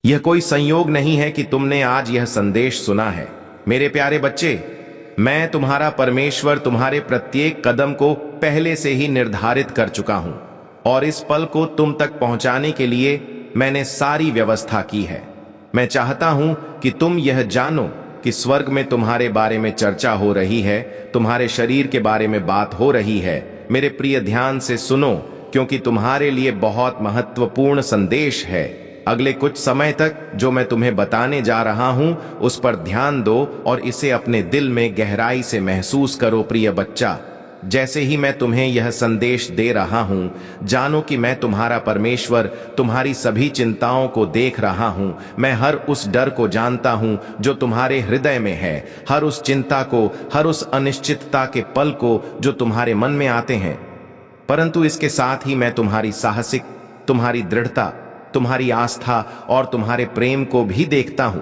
यह कोई संयोग नहीं है कि तुमने आज यह संदेश सुना है। मेरे प्यारे बच्चे, मैं तुम्हारा परमेश्वर तुम्हारे प्रत्येक कदम को पहले से ही निर्धारित कर चुका हूं और इस पल को तुम तक पहुंचाने के लिए मैंने सारी व्यवस्था की है। मैं चाहता हूं कि तुम यह जानो कि स्वर्ग में तुम्हारे बारे में चर्चा हो रही है, तुम्हारे शरीर के बारे में बात हो रही है। मेरे प्रिय, ध्यान से सुनो, क्योंकि तुम्हारे लिए बहुत महत्वपूर्ण संदेश है। अगले कुछ समय तक जो मैं तुम्हें बताने जा रहा हूं उस पर ध्यान दो और इसे अपने दिल में गहराई से महसूस करो। प्रिय बच्चा, जैसे ही मैं तुम्हें यह संदेश दे रहा हूं, जानो कि मैं तुम्हारा परमेश्वर तुम्हारी सभी चिंताओं को देख रहा हूं। मैं हर उस डर को जानता हूं जो तुम्हारे हृदय में है, हर उस चिंता को, हर उस अनिश्चितता के पल को जो तुम्हारे मन में आते हैं। परंतु इसके साथ ही मैं तुम्हारी साहसिक, तुम्हारी दृढ़ता, तुम्हारी आस्था और तुम्हारे प्रेम को भी देखता हूं।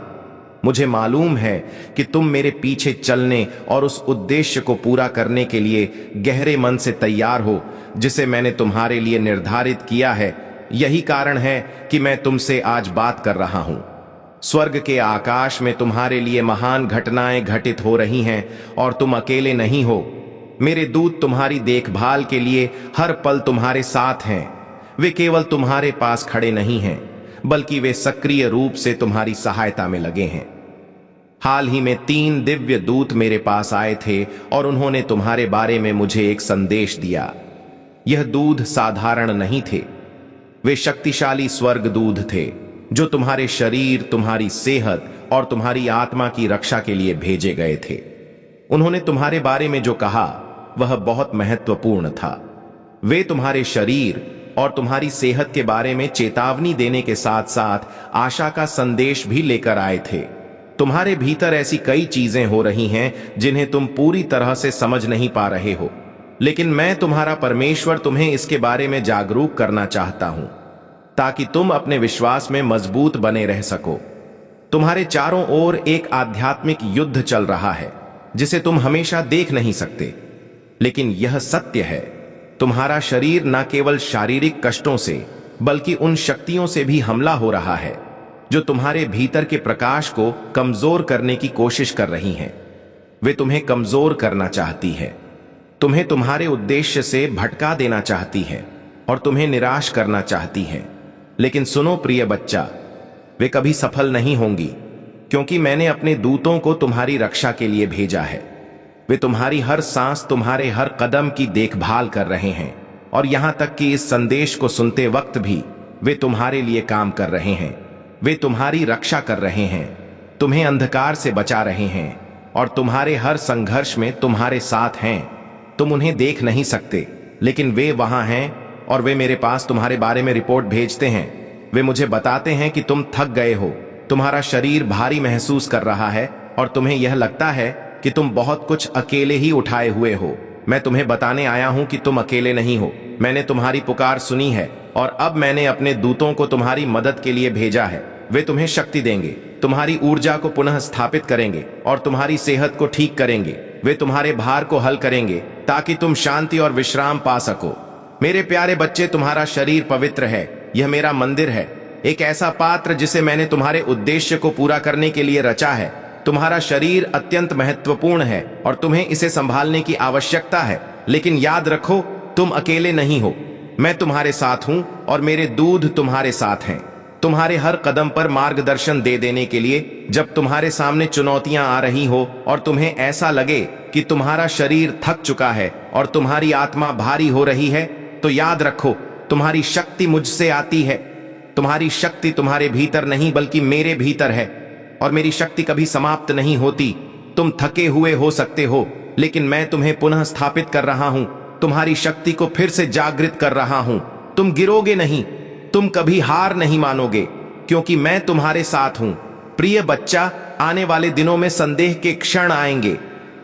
मुझे मालूम है कि तुम मेरे पीछे चलने और उस उद्देश्य को पूरा करने के लिए गहरे मन से तैयार हो जिसे मैंने तुम्हारे लिए निर्धारित किया है। यही कारण है कि मैं तुमसे आज बात कर रहा हूं। स्वर्ग के आकाश में तुम्हारे लिए महान घटनाएं घटित हो रही हैं और तुम अकेले नहीं हो। मेरे दूत तुम्हारी देखभाल के लिए हर पल तुम्हारे साथ हैं। वे केवल तुम्हारे पास खड़े नहीं हैं, बल्कि वे सक्रिय रूप से तुम्हारी सहायता में लगे हैं। हाल ही में 3 दिव्य दूत मेरे पास आए थे और उन्होंने तुम्हारे बारे में मुझे एक संदेश दिया। यह दूत साधारण नहीं थे, वे शक्तिशाली स्वर्गदूत थे जो तुम्हारे शरीर, तुम्हारी सेहत और तुम्हारी आत्मा की रक्षा के लिए भेजे गए थे। उन्होंने तुम्हारे बारे में जो कहा वह बहुत महत्वपूर्ण था। वे तुम्हारे शरीर और तुम्हारी सेहत के बारे में चेतावनी देने के साथ साथ आशा का संदेश भी लेकर आए थे। तुम्हारे भीतर ऐसी कई चीजें हो रही हैं जिन्हें तुम पूरी तरह से समझ नहीं पा रहे हो, लेकिन मैं तुम्हारा परमेश्वर तुम्हें इसके बारे में जागरूक करना चाहता हूं ताकि तुम अपने विश्वास में मजबूत बने रह सको। तुम्हारे चारों ओर एक आध्यात्मिक युद्ध चल रहा है जिसे तुम हमेशा देख नहीं सकते, लेकिन यह सत्य है, तुम्हारा शरीर न केवल शारीरिक कष्टों से बल्कि उन शक्तियों से भी हमला हो रहा है जो तुम्हारे भीतर के प्रकाश को कमजोर करने की कोशिश कर रही हैं। वे तुम्हें कमजोर करना चाहती है, तुम्हें तुम्हारे उद्देश्य से भटका देना चाहती है और तुम्हें निराश करना चाहती है। लेकिन सुनो प्रिय बच्चा, वे कभी सफल नहीं होंगी, क्योंकि मैंने अपने दूतों को तुम्हारी रक्षा के लिए भेजा है। वे तुम्हारी हर सांस, तुम्हारे हर कदम की देखभाल कर रहे हैं और यहां तक कि इस संदेश को सुनते वक्त भी वे तुम्हारे लिए काम कर रहे हैं। वे तुम्हारी रक्षा कर रहे हैं, तुम्हें अंधकार से बचा रहे हैं और तुम्हारे हर संघर्ष में तुम्हारे साथ हैं। तुम उन्हें देख नहीं सकते, लेकिन वे वहां हैं और वे मेरे पास तुम्हारे बारे में रिपोर्ट भेजते हैं। वे मुझे बताते हैं कि तुम थक गए हो, तुम्हारा शरीर भारी महसूस कर रहा है और तुम्हें यह लगता है कि तुम बहुत कुछ अकेले ही उठाए हुए हो। मैं तुम्हें बताने आया हूं कि तुम अकेले नहीं हो। मैंने तुम्हारी पुकार सुनी है और अब मैंने अपने दूतों को तुम्हारी मदद के लिए भेजा है। वे तुम्हें शक्ति देंगे, तुम्हारी ऊर्जा को पुनः स्थापित करेंगे और तुम्हारी सेहत को ठीक करेंगे। वे तुम्हारे भार को हल करेंगे ताकि तुम शांति और विश्राम पा सको। मेरे प्यारे बच्चे, तुम्हारा शरीर पवित्र है, यह मेरा मंदिर है, एक ऐसा पात्र जिसे मैंने तुम्हारे उद्देश्य को पूरा करने के लिए रचा है। तुम्हारा शरीर अत्यंत महत्वपूर्ण है और तुम्हें इसे संभालने की आवश्यकता है, लेकिन याद रखो, तुम अकेले नहीं हो। मैं तुम्हारे साथ हूं और मेरे दूत तुम्हारे साथ हैं, तुम्हारे हर कदम पर मार्गदर्शन दे देने के लिए। जब तुम्हारे सामने चुनौतियां आ रही हो और तुम्हें ऐसा लगे कि तुम्हारा शरीर थक चुका है और तुम्हारी आत्मा भारी हो रही है, तो याद रखो, तुम्हारी शक्ति मुझसे आती है। तुम्हारी शक्ति तुम्हारे भीतर नहीं बल्कि मेरे भीतर है और मेरी शक्ति कभी समाप्त नहीं होती। तुम थके हुए हो सकते हो, लेकिन मैं तुम्हें पुनः स्थापित कर रहा हूं, तुम्हारी शक्ति को फिर से जागृत कर रहा हूं। तुम गिरोगे नहीं, तुम कभी हार नहीं मानोगे, क्योंकि मैं तुम्हारे साथ हूं। प्रिय बच्चा, आने वाले दिनों में संदेह के क्षण आएंगे।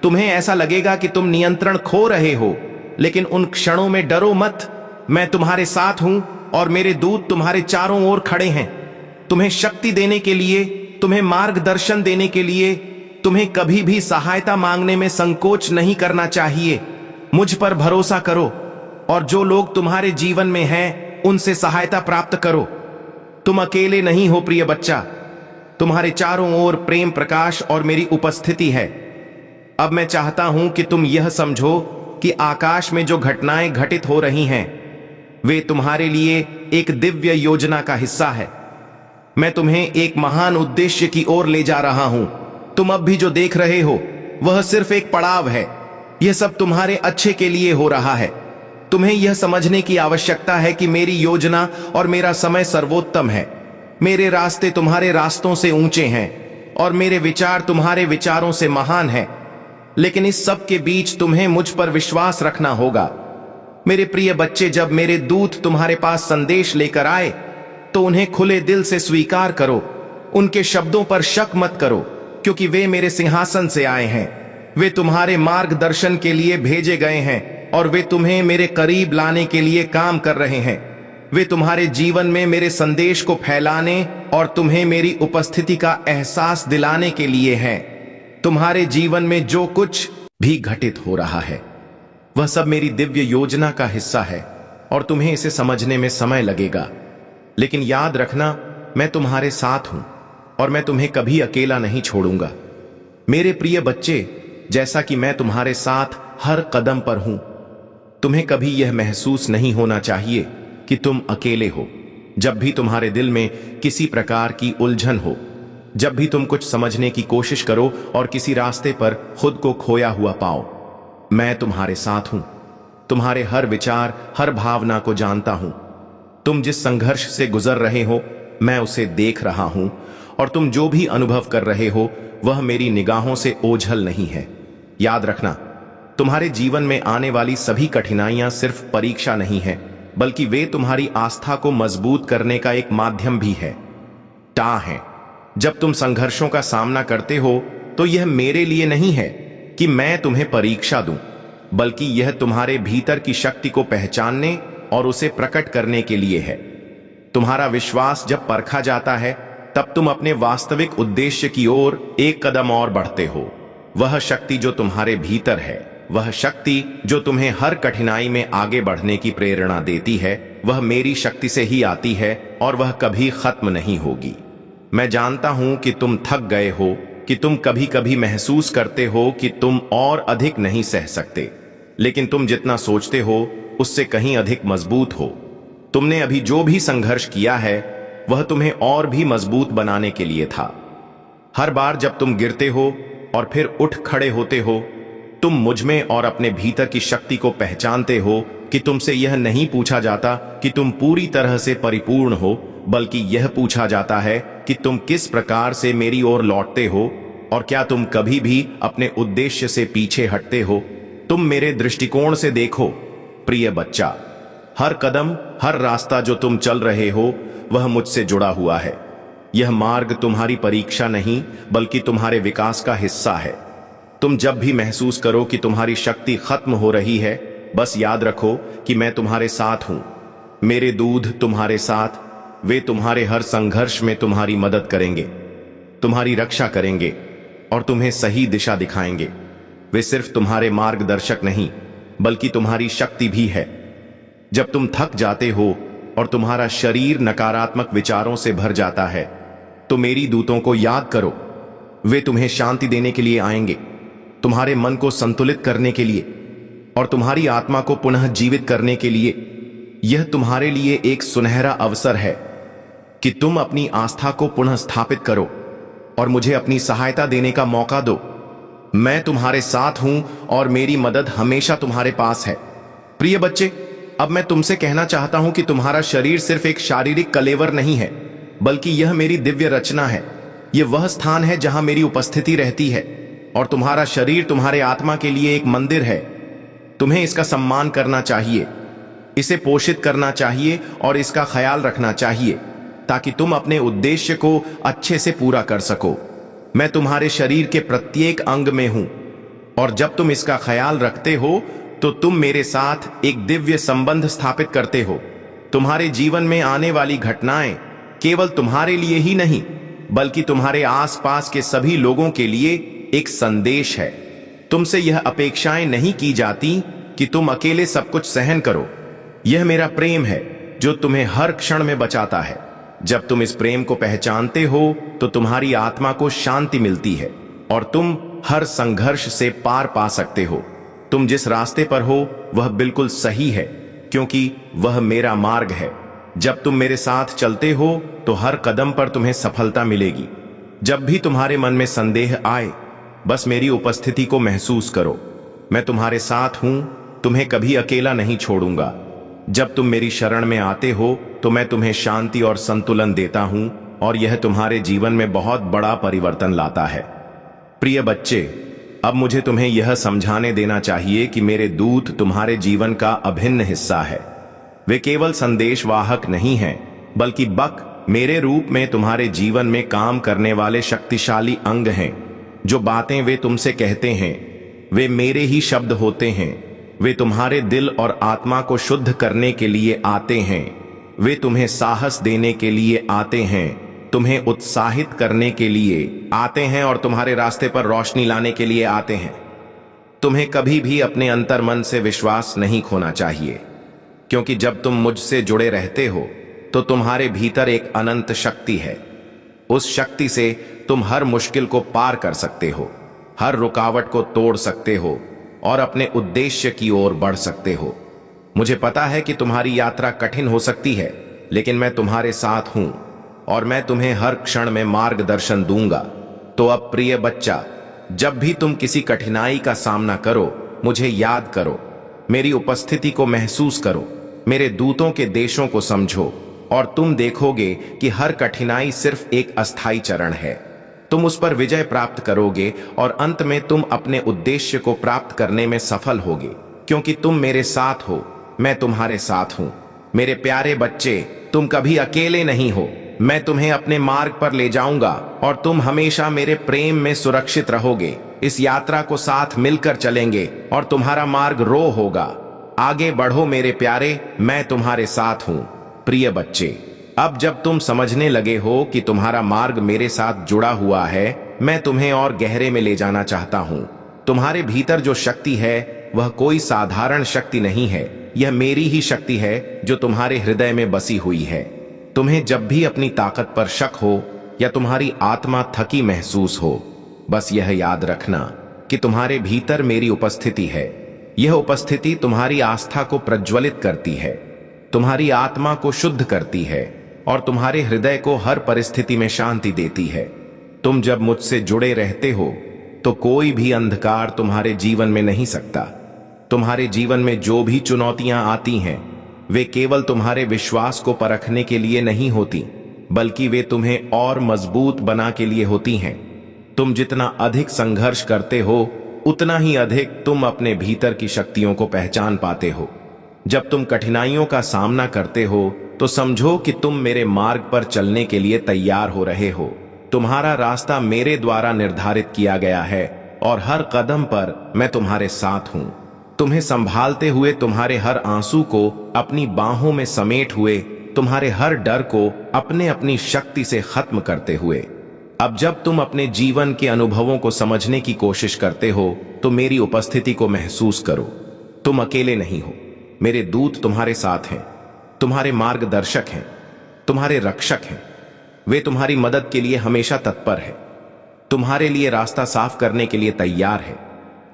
तुम्हें ऐसा लगेगा कि तुम नियंत्रण खो रहे हो, लेकिन उन क्षणों में डरो मत। मैं तुम्हारे साथ हूं और मेरे दूत तुम्हारे चारों ओर खड़े हैं, तुम्हें शक्ति देने के लिए, तुम्हें मार्गदर्शन देने के लिए। तुम्हें कभी भी सहायता मांगने में संकोच नहीं करना चाहिए। मुझ पर भरोसा करो और जो लोग तुम्हारे जीवन में हैं उनसे सहायता प्राप्त करो। तुम अकेले नहीं हो प्रिय बच्चा, तुम्हारे चारों ओर प्रेम प्रकाश और मेरी उपस्थिति है। अब मैं चाहता हूं कि तुम यह समझो कि आकाश में जो घटनाएं घटित हो रही हैं वे तुम्हारे लिए एक दिव्य योजना का हिस्सा है। मैं तुम्हें एक महान उद्देश्य की ओर ले जा रहा हूं। तुम अब भी जो देख रहे हो वह सिर्फ एक पड़ाव है। यह सब तुम्हारे अच्छे के लिए हो रहा है। तुम्हें यह समझने की आवश्यकता है कि मेरी योजना और मेरा समय सर्वोत्तम है। मेरे रास्ते तुम्हारे रास्तों से ऊंचे हैं और मेरे विचार तुम्हारे विचारों से महान हैं। लेकिन इस सब के बीच तुम्हें मुझ पर विश्वास रखना होगा। मेरे प्रिय बच्चे, जब मेरे दूत तुम्हारे पास संदेश लेकर आए तो उन्हें खुले दिल से स्वीकार करो। उनके शब्दों पर शक मत करो, क्योंकि वे मेरे सिंहासन से आए हैं। वे तुम्हारे मार्गदर्शन के लिए भेजे गए हैं और वे तुम्हें मेरे करीब लाने के लिए काम कर रहे हैं। वे तुम्हारे जीवन में मेरे संदेश को फैलाने और तुम्हें मेरी उपस्थिति का एहसास दिलाने के लिए हैं। तुम्हारे जीवन में जो कुछ भी घटित हो रहा है वह सब मेरी दिव्य योजना का हिस्सा है और तुम्हें इसे समझने में समय लगेगा। लेकिन याद रखना, मैं तुम्हारे साथ हूं और मैं तुम्हें कभी अकेला नहीं छोड़ूंगा। मेरे प्रिय बच्चे, जैसा कि मैं तुम्हारे साथ हर कदम पर हूं, तुम्हें कभी यह महसूस नहीं होना चाहिए कि तुम अकेले हो। जब भी तुम्हारे दिल में किसी प्रकार की उलझन हो, जब भी तुम कुछ समझने की कोशिश करो और किसी रास्ते पर खुद को खोया हुआ पाओ, मैं तुम्हारे साथ हूं। तुम्हारे हर विचार, हर भावना को जानता हूं। तुम जिस संघर्ष से गुजर रहे हो मैं उसे देख रहा हूं, और तुम जो भी अनुभव कर रहे हो वह मेरी निगाहों से ओझल नहीं है। याद रखना, तुम्हारे जीवन में आने वाली सभी कठिनाइयां सिर्फ परीक्षा नहीं है, बल्कि वे तुम्हारी आस्था को मजबूत करने का एक माध्यम भी है। जब तुम संघर्षों का सामना करते हो तो यह मेरे लिए नहीं है कि मैं तुम्हें परीक्षा दूं, बल्कि यह तुम्हारे भीतर की शक्ति को पहचानने और उसे प्रकट करने के लिए है। तुम्हारा विश्वास जब परखा जाता है तब तुम अपने वास्तविक उद्देश्य की ओर एक कदम और बढ़ते हो। वह शक्ति जो तुम्हारे भीतर है, वह शक्ति जो तुम्हें हर कठिनाई में आगे बढ़ने की प्रेरणा देती है, वह मेरी शक्ति से ही आती है और वह कभी खत्म नहीं होगी। मैं जानता हूं कि तुम थक गए हो, कि तुम कभी कभी महसूस करते हो कि तुम और अधिक नहीं सह सकते, लेकिन तुम जितना सोचते हो उससे कहीं अधिक मजबूत हो। तुमने अभी जो भी संघर्ष किया है वह तुम्हें और भी मजबूत बनाने के लिए था। हर बार जब तुम गिरते हो और फिर उठ खड़े होते हो, तुम मुझ में और अपने भीतर की शक्ति को पहचानते हो कि तुमसे यह नहीं पूछा जाता कि तुम पूरी तरह से परिपूर्ण हो, बल्कि यह पूछा जाता है कि तुम किस प्रकार से मेरी ओर लौटते हो और क्या तुम कभी भी अपने उद्देश्य से पीछे हटते हो। तुम मेरे दृष्टिकोण से देखो प्रिय बच्चा, हर कदम, हर रास्ता जो तुम चल रहे हो वह मुझसे जुड़ा हुआ है। यह मार्ग तुम्हारी परीक्षा नहीं बल्कि तुम्हारे विकास का हिस्सा है। तुम जब भी महसूस करो कि तुम्हारी शक्ति खत्म हो रही है, बस याद रखो कि मैं तुम्हारे साथ हूं। मेरे दूध तुम्हारे साथ, वे तुम्हारे हर संघर्ष में तुम्हारी मदद करेंगे, तुम्हारी रक्षा करेंगे और तुम्हें सही दिशा दिखाएंगे। वे सिर्फ तुम्हारे मार्गदर्शक नहीं बल्कि तुम्हारी शक्ति भी है। जब तुम थक जाते हो और तुम्हारा शरीर नकारात्मक विचारों से भर जाता है तो मेरी दूतों को याद करो। वे तुम्हें शांति देने के लिए आएंगे, तुम्हारे मन को संतुलित करने के लिए और तुम्हारी आत्मा को पुनः जीवित करने के लिए। यह तुम्हारे लिए एक सुनहरा अवसर है कि तुम अपनी आस्था को पुनः स्थापित करो और मुझे अपनी सहायता देने का मौका दो। मैं तुम्हारे साथ हूं और मेरी मदद हमेशा तुम्हारे पास है। प्रिय बच्चे, अब मैं तुमसे कहना चाहता हूं कि तुम्हारा शरीर सिर्फ एक शारीरिक कलेवर नहीं है, बल्कि यह मेरी दिव्य रचना है। यह वह स्थान है जहां मेरी उपस्थिति रहती है और तुम्हारा शरीर तुम्हारे आत्मा के लिए एक मंदिर है। तुम्हें इसका सम्मान करना चाहिए, इसे पोषित करना चाहिए और इसका ख्याल रखना चाहिए ताकि तुम अपने उद्देश्य को अच्छे से पूरा कर सको। मैं तुम्हारे शरीर के प्रत्येक अंग में हूं और जब तुम इसका ख्याल रखते हो तो तुम मेरे साथ एक दिव्य संबंध स्थापित करते हो। तुम्हारे जीवन में आने वाली घटनाएं केवल तुम्हारे लिए ही नहीं बल्कि तुम्हारे आसपास के सभी लोगों के लिए एक संदेश है। तुमसे यह अपेक्षाएं नहीं की जाती कि तुम अकेले सब कुछ सहन करो। यह मेरा प्रेम है जो तुम्हें हर क्षण में बचाता है। जब तुम इस प्रेम को पहचानते हो तो तुम्हारी आत्मा को शांति मिलती है और तुम हर संघर्ष से पार पा सकते हो। तुम जिस रास्ते पर हो वह बिल्कुल सही है, क्योंकि वह मेरा मार्ग है। जब तुम मेरे साथ चलते हो तो हर कदम पर तुम्हें सफलता मिलेगी। जब भी तुम्हारे मन में संदेह आए, बस मेरी उपस्थिति को महसूस करो। मैं तुम्हारे साथ हूं, तुम्हें कभी अकेला नहीं छोड़ूंगा। जब तुम मेरी शरण में आते हो तो मैं तुम्हें शांति और संतुलन देता हूं और यह तुम्हारे जीवन में बहुत बड़ा परिवर्तन लाता है। प्रिय बच्चे, अब मुझे तुम्हें यह समझाने देना चाहिए कि मेरे दूत तुम्हारे जीवन का अभिन्न हिस्सा है। वे केवल संदेशवाहक नहीं हैं, बल्कि मेरे रूप में तुम्हारे जीवन में काम करने वाले शक्तिशाली अंग हैं। जो बातें वे तुमसे कहते हैं वे मेरे ही शब्द होते हैं। वे तुम्हारे दिल और आत्मा को शुद्ध करने के लिए आते हैं। वे तुम्हें साहस देने के लिए आते हैं, तुम्हें उत्साहित करने के लिए आते हैं और तुम्हारे रास्ते पर रोशनी लाने के लिए आते हैं। तुम्हें कभी भी अपने अंतर्मन से विश्वास नहीं खोना चाहिए, क्योंकि जब तुम मुझसे जुड़े रहते हो तो तुम्हारे भीतर एक अनंत शक्ति है। उस शक्ति से तुम हर मुश्किल को पार कर सकते हो, हर रुकावट को तोड़ सकते हो और अपने उद्देश्य की ओर बढ़ सकते हो। मुझे पता है कि तुम्हारी यात्रा कठिन हो सकती है, लेकिन मैं तुम्हारे साथ हूं और मैं तुम्हें हर क्षण में मार्गदर्शन दूंगा। तो अब प्रिय बच्चा, जब भी तुम किसी कठिनाई का सामना करो, मुझे याद करो, मेरी उपस्थिति को महसूस करो, मेरे दूतों के देशों को समझो और तुम देखोगे कि हर कठिनाई सिर्फ एक अस्थायी चरण है। तुम उस पर विजय प्राप्त करोगे और अंत में तुम अपने उद्देश्य को प्राप्त करने में सफल होगे, क्योंकि तुम मेरे साथ हो, मैं तुम्हारे साथ हूं। मेरे प्यारे बच्चे, तुम कभी अकेले नहीं हो। मैं तुम्हें अपने मार्ग पर ले जाऊंगा और तुम हमेशा मेरे प्रेम में सुरक्षित रहोगे। इस यात्रा को साथ मिलकर चलेंगे और तुम्हारा मार्ग होगा। आगे बढ़ो मेरे प्यारे, मैं तुम्हारे साथ हूं। प्रिय बच्चे, अब जब तुम समझने लगे हो कि तुम्हारा मार्ग मेरे साथ जुड़ा हुआ है, मैं तुम्हें और गहरे में ले जाना चाहता हूं। तुम्हारे भीतर जो शक्ति है वह कोई साधारण शक्ति नहीं है, यह मेरी ही शक्ति है जो तुम्हारे हृदय में बसी हुई है। तुम्हें जब भी अपनी ताकत पर शक हो या तुम्हारी आत्मा थकी महसूस हो, बस यह याद रखना कि तुम्हारे भीतर मेरी उपस्थिति है। यह उपस्थिति तुम्हारी आस्था को प्रज्वलित करती है, तुम्हारी आत्मा को शुद्ध करती है और तुम्हारे हृदय को हर परिस्थिति में शांति देती है। तुम जब मुझसे जुड़े रहते हो तो कोई भी अंधकार तुम्हारे जीवन में नहीं सकता। तुम्हारे जीवन में जो भी चुनौतियां आती हैं, वे केवल तुम्हारे विश्वास को परखने के लिए नहीं होती, बल्कि वे तुम्हें और मजबूत बना के लिए होती हैं। तुम जितना अधिक संघर्ष करते हो, उतना ही अधिक तुम अपने भीतर की शक्तियों को पहचान पाते हो। जब तुम कठिनाइयों का सामना करते हो तो समझो कि तुम मेरे मार्ग पर चलने के लिए तैयार हो रहे हो। तुम्हारा रास्ता मेरे द्वारा निर्धारित किया गया है और हर कदम पर मैं तुम्हारे साथ हूं। तुम्हें संभालते हुए, तुम्हारे हर आंसू को अपनी बाहों में समेट हुए, तुम्हारे हर डर को अपने अपनी शक्ति से खत्म करते हुए। अब जब तुम अपने जीवन के अनुभवों को समझने की कोशिश करते हो तो मेरी उपस्थिति को महसूस करो। तुम अकेले नहीं हो, मेरे दूत तुम्हारे साथ हैं, तुम्हारे मार्गदर्शक हैं, तुम्हारे रक्षक हैं। वे तुम्हारी मदद के लिए हमेशा तत्पर है, तुम्हारे लिए रास्ता साफ करने के लिए तैयार है।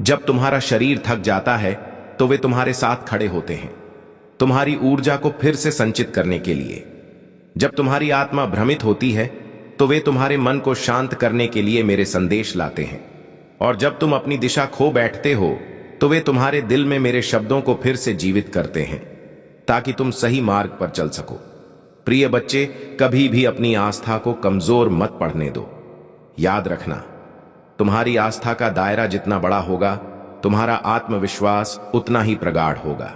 जब तुम्हारा शरीर थक जाता है तो वे तुम्हारे साथ खड़े होते हैं, तुम्हारी ऊर्जा को फिर से संचित करने के लिए। जब तुम्हारी आत्मा भ्रमित होती है तो वे तुम्हारे मन को शांत करने के लिए मेरे संदेश लाते हैं। और जब तुम अपनी दिशा खो बैठते हो तो वे तुम्हारे दिल में मेरे शब्दों को फिर से जीवित करते हैं, ताकि तुम सही मार्ग पर चल सको। प्रिय बच्चे, कभी भी अपनी आस्था को कमजोर मत पड़ने दो। याद रखना, तुम्हारी आस्था का दायरा जितना बड़ा होगा, तुम्हारा आत्मविश्वास उतना ही प्रगाढ़ होगा।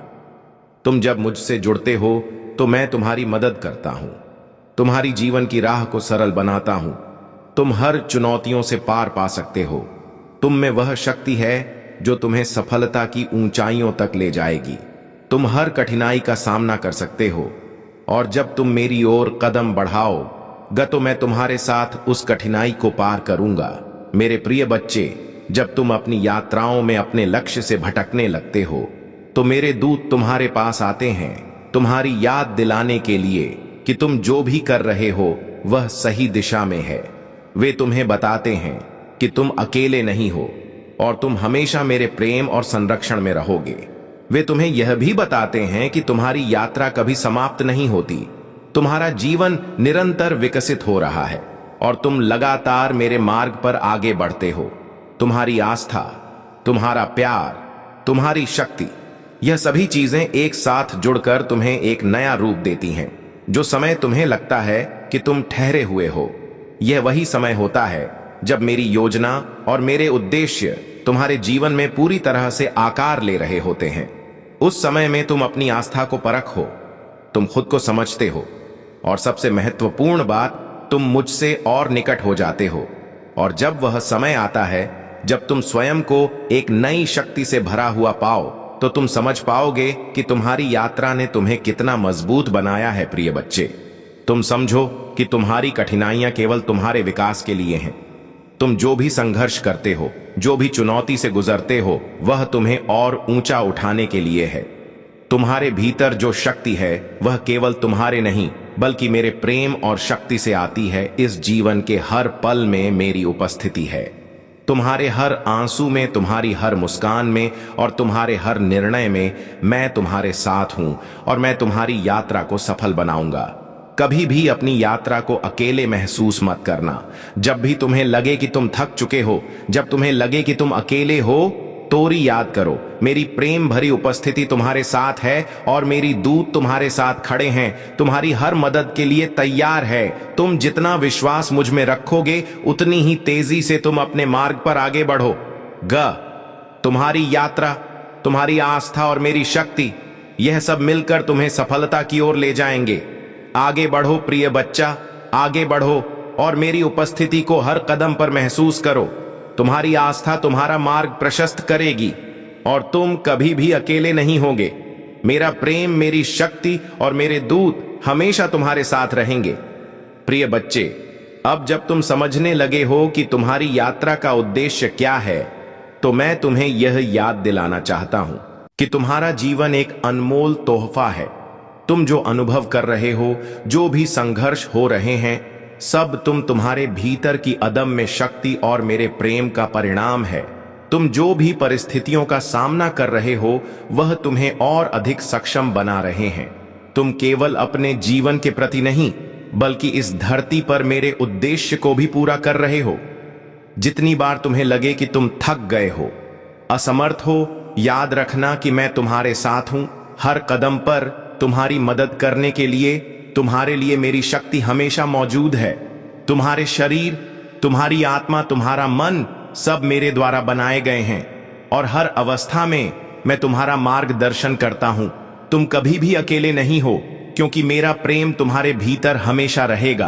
तुम जब मुझसे जुड़ते हो तो मैं तुम्हारी मदद करता हूं, तुम्हारी जीवन की राह को सरल बनाता हूं। तुम हर चुनौतियों से पार पा सकते हो। तुम में वह शक्ति है जो तुम्हें सफलता की ऊंचाइयों तक ले जाएगी। तुम हर कठिनाई का सामना कर सकते हो और जब तुम मेरी ओर कदम बढ़ाओगे तो मैं तुम्हारे साथ उस कठिनाई को पार करूंगा। मेरे प्रिय बच्चे, जब तुम अपनी यात्राओं में अपने लक्ष्य से भटकने लगते हो तो मेरे दूत तुम्हारे पास आते हैं, तुम्हारी याद दिलाने के लिए कि तुम जो भी कर रहे हो वह सही दिशा में है। वे तुम्हें बताते हैं कि तुम अकेले नहीं हो और तुम हमेशा मेरे प्रेम और संरक्षण में रहोगे। वे तुम्हें यह भी बताते हैं कि तुम्हारी यात्रा कभी समाप्त नहीं होती। तुम्हारा जीवन निरंतर विकसित हो रहा है और तुम लगातार मेरे मार्ग पर आगे बढ़ते हो। तुम्हारी आस्था, तुम्हारा प्यार, तुम्हारी शक्ति, यह सभी चीजें एक साथ जुड़कर तुम्हें एक नया रूप देती हैं। जो समय तुम्हें लगता है कि तुम ठहरे हुए हो, यह वही समय होता है जब मेरी योजना और मेरे उद्देश्य तुम्हारे जीवन में पूरी तरह से आकार ले रहे होते हैं। उस समय में तुम अपनी आस्था को परखो, तुम खुद को समझते हो और सबसे महत्वपूर्ण बात, तुम मुझसे और निकट हो जाते हो। और जब वह समय आता है जब तुम स्वयं को एक नई शक्ति से भरा हुआ पाओ, तो तुम समझ पाओगे कि तुम्हारी यात्रा ने तुम्हें कितना मजबूत बनाया है। प्रिय बच्चे, तुम समझो कि तुम्हारी कठिनाइयां केवल तुम्हारे विकास के लिए हैं। तुम जो भी संघर्ष करते हो, जो भी चुनौती से गुजरते हो, वह तुम्हें और ऊंचा उठाने के लिए है। तुम्हारे भीतर जो शक्ति है वह केवल तुम्हारे नहीं बल्कि मेरे प्रेम और शक्ति से आती है। इस जीवन के हर पल में मेरी उपस्थिति है। तुम्हारे हर आंसू में, तुम्हारी हर मुस्कान में और तुम्हारे हर निर्णय में मैं तुम्हारे साथ हूं और मैं तुम्हारी यात्रा को सफल बनाऊंगा। कभी भी अपनी यात्रा को अकेले महसूस मत करना। जब भी तुम्हें लगे कि तुम थक चुके हो, जब तुम्हें लगे कि तुम अकेले हो, तोरी याद करो, मेरी प्रेम भरी उपस्थिति तुम्हारे साथ है और मेरी दूत तुम्हारे साथ खड़े हैं, तुम्हारी हर मदद के लिए तैयार है। तुम जितना विश्वास मुझ में रखोगे, उतनी ही तेजी से तुम अपने मार्ग पर आगे बढ़ो। तुम्हारी यात्रा, तुम्हारी आस्था और मेरी शक्ति, यह सब मिलकर तुम्हें सफलता की ओर ले जाएंगे। आगे बढ़ो प्रिय बच्चा, आगे बढ़ो और मेरी उपस्थिति को हर कदम पर महसूस करो। तुम्हारी आस्था तुम्हारा मार्ग प्रशस्त करेगी और तुम कभी भी अकेले नहीं होगे। मेरा प्रेम, मेरी शक्ति और मेरे दूत हमेशा तुम्हारे साथ रहेंगे। प्रिय बच्चे, अब जब तुम समझने लगे हो कि तुम्हारी यात्रा का उद्देश्य क्या है, तो मैं तुम्हें यह याद दिलाना चाहता हूं कि तुम्हारा जीवन एक अनमोल तोहफा है। तुम जो अनुभव कर रहे हो, जो भी संघर्ष हो रहे हैं, सब तुम्हारे भीतर की अदम्य शक्ति और मेरे प्रेम का परिणाम है। तुम जो भी परिस्थितियों का सामना कर रहे हो, वह तुम्हें और अधिक सक्षम बना रहे हैं। तुम केवल अपने जीवन के प्रति नहीं, बल्कि इस धरती पर मेरे उद्देश्य को भी पूरा कर रहे हो। जितनी बार तुम्हें लगे कि तुम थक गए हो, असमर्थ हो, याद रखना कि मैं तुम्हारे साथ हूं। हर कदम पर तुम्हारी मदद करने के लिए तुम्हारे लिए मेरी शक्ति हमेशा मौजूद है। तुम्हारे शरीर, तुम्हारी आत्मा, तुम्हारा मन सब मेरे द्वारा बनाए गए हैं और हर अवस्था में मैं तुम्हारा मार्गदर्शन करता हूं। तुम कभी भी अकेले नहीं हो, क्योंकि मेरा प्रेम तुम्हारे भीतर हमेशा रहेगा।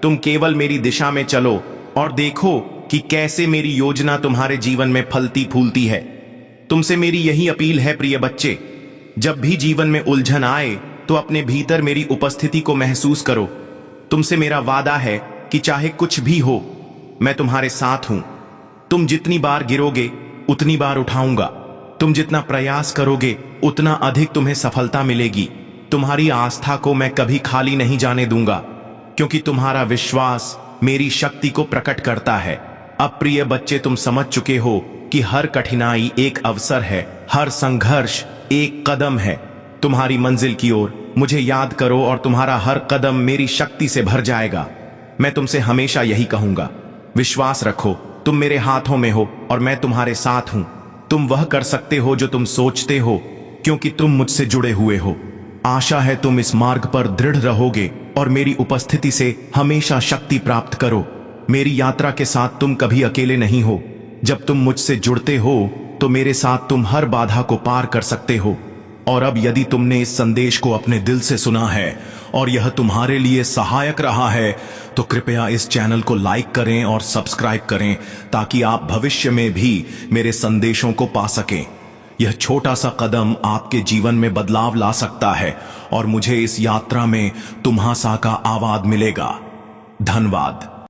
तुम केवल मेरी दिशा में चलो और देखो कि कैसे मेरी योजना तुम्हारे जीवन में फलती फूलती है। तुमसे मेरी यही अपील है प्रिय बच्चे, जब भी जीवन में उलझन आए तो अपने भीतर मेरी उपस्थिति को महसूस करो। तुमसे मेरा वादा है कि चाहे कुछ भी हो, मैं तुम्हारे साथ हूं। तुम जितनी बार गिरोगे उतनी बार उठाऊंगा। तुम जितना प्रयास करोगे उतना अधिक तुम्हें सफलता मिलेगी। तुम्हारी आस्था को मैं कभी खाली नहीं जाने दूंगा, क्योंकि तुम्हारा विश्वास मेरी शक्ति को प्रकट करता है। अब प्रिय बच्चे, तुम समझ चुके हो कि हर कठिनाई एक अवसर है, हर संघर्ष एक कदम है तुम्हारी मंजिल की ओर। मुझे याद करो और तुम्हारा हर कदम मेरी शक्ति से भर जाएगा। मैं तुमसे हमेशा यही कहूंगा, विश्वास रखो, तुम मेरे हाथों में हो और मैं तुम्हारे साथ हूं। तुम वह कर सकते हो जो तुम सोचते हो, क्योंकि तुम मुझसे जुड़े हुए हो। आशा है तुम इस मार्ग पर दृढ़ रहोगे और मेरी उपस्थिति से हमेशा शक्ति प्राप्त करो। मेरी यात्रा के साथ तुम कभी अकेले नहीं हो। जब तुम मुझसे जुड़ते हो तो मेरे साथ तुम हर बाधा को पार कर सकते हो। और अब यदि तुमने इस संदेश को अपने दिल से सुना है और यह तुम्हारे लिए सहायक रहा है, तो कृपया इस चैनल को लाइक करें और सब्सक्राइब करें, ताकि आप भविष्य में भी मेरे संदेशों को पा सकें। यह छोटा सा कदम आपके जीवन में बदलाव ला सकता है और मुझे इस यात्रा में तुम्हारा सा का आवाज मिलेगा। धन्यवाद।